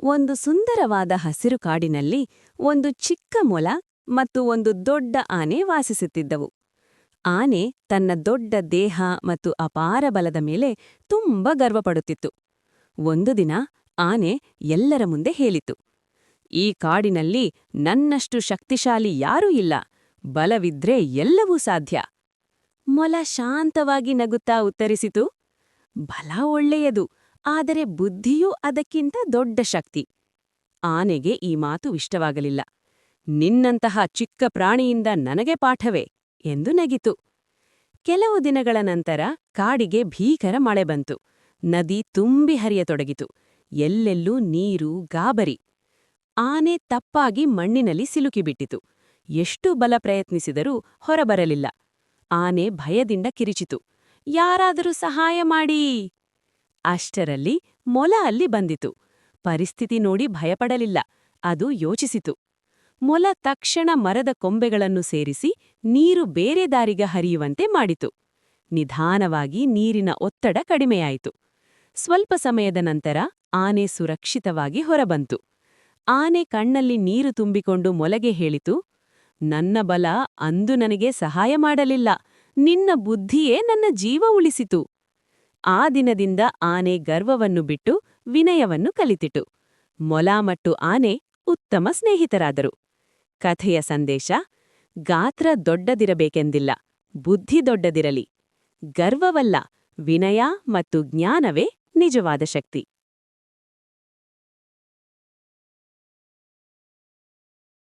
ಒಂದು ಸುಂದರವಾದ ಹಸಿರು ಕಾಡಿನಲ್ಲಿ ಒಂದು ಚಿಕ್ಕ ಮೊಲ ಮತ್ತು ಒಂದು ದೊಡ್ಡ ಆನೆ ವಾಸಿಸುತ್ತಿದ್ದವು. ಆನೆ ತನ್ನ ದೊಡ್ಡ ದೇಹ ಮತ್ತು ಅಪಾರ ಬಲದ ಮೇಲೆ ತುಂಬ ಗರ್ವಪಡುತ್ತಿತ್ತು. ಒಂದು ದಿನ ಆನೆ ಎಲ್ಲರ ಮುಂದೆ ಹೇಳಿತು, ಈ ಕಾಡಿನಲ್ಲಿ ನನ್ನಷ್ಟು ಶಕ್ತಿಶಾಲಿ ಯಾರೂ ಇಲ್ಲ, ಬಲವಿದ್ರೆ ಎಲ್ಲವೂ ಸಾಧ್ಯ. ಮೊಲ ಶಾಂತವಾಗಿ ನಗುತ್ತಾ ಉತ್ತರಿಸಿತು, ಬಲ ಒಳ್ಳೆಯದು, ಆದರೆ ಬುದ್ಧಿಯೂ ಅದಕ್ಕಿಂತ ದೊಡ್ಡ ಶಕ್ತಿ. ಆನೆಗೆ ಈ ಮಾತು ಇಷ್ಟವಾಗಲಿಲ್ಲ. ನಿನ್ನಂತಹ ಚಿಕ್ಕ ಪ್ರಾಣಿಯಿಂದ ನನಗೆ ಪಾಠವೇ ಎಂದು ನಗಿತು. ಕೆಲವು ದಿನಗಳ ನಂತರ ಕಾಡಿಗೆ ಭೀಕರ ಮಳೆ ಬಂತು. ನದಿ ತುಂಬಿ ಹರಿಯತೊಡಗಿತು. ಎಲ್ಲೆಲ್ಲೂ ನೀರು, ಗಾಬರಿ. ಆನೆ ತಪ್ಪಾಗಿ ಮಣ್ಣಿನಲ್ಲಿ ಸಿಲುಕಿಬಿಟ್ಟಿತು. ಎಷ್ಟು ಬಲ ಪ್ರಯತ್ನಿಸಿದರೂ ಹೊರಬರಲಿಲ್ಲ. ಆನೆ ಭಯದಿಂದ ಕಿರಿಚಿತು, ಯಾರಾದರೂ ಸಹಾಯ ಮಾಡೀ. ಅಷ್ಟರಲ್ಲಿ ಮೊಲ ಅಲ್ಲಿ ಬಂದಿತು. ಪರಿಸ್ಥಿತಿ ನೋಡಿ ಭಯಪಡಲಿಲ್ಲ. ಅದು ಯೋಚಿಸಿತು. ಮೊಲ ತಕ್ಷಣ ಮರದ ಕೊಂಬೆಗಳನ್ನು ಸೇರಿಸಿ ನೀರು ಬೇರೆ ದಾರಿಗೆ ಹರಿಯುವಂತೆ ಮಾಡಿತು. ನಿಧಾನವಾಗಿ ನೀರಿನ ಒತ್ತಡ ಕಡಿಮೆಯಾಯಿತು. ಸ್ವಲ್ಪ ಸಮಯದ ನಂತರ ಆನೆ ಸುರಕ್ಷಿತವಾಗಿ ಹೊರಬಂತು. ಆನೆ ಕಣ್ಣಲ್ಲಿ ನೀರು ತುಂಬಿಕೊಂಡು ಮೊಲಗೆ ಹೇಳಿತು, ನನ್ನ ಬಲ ಅಂದು ನನಗೆ ಸಹಾಯ ಮಾಡಲಿಲ್ಲ, ನಿನ್ನ ಬುದ್ಧಿಯೇ ನನ್ನ ಜೀವ ಉಳಿಸಿತು. ಆ ದಿನದಿಂದ ಆನೆ ಗರ್ವವನ್ನು ಬಿಟ್ಟು ವಿನಯವನ್ನು ಕಲಿತಿತು. ಮೊಲ ಮತ್ತು ಆನೆ ಉತ್ತಮ ಸ್ನೇಹಿತರಾದರು. ಕಥೆಯ ಸಂದೇಶ: ಗಾತ್ರ ದೊಡ್ಡದಿರಬೇಕೆಂದಿಲ್ಲ, ಬುದ್ಧಿ ದೊಡ್ಡದಿರಲಿ. ಗರ್ವವಲ್ಲ, ವಿನಯ ಮತ್ತು ಜ್ಞಾನವೇ ನಿಜವಾದ ಶಕ್ತಿ.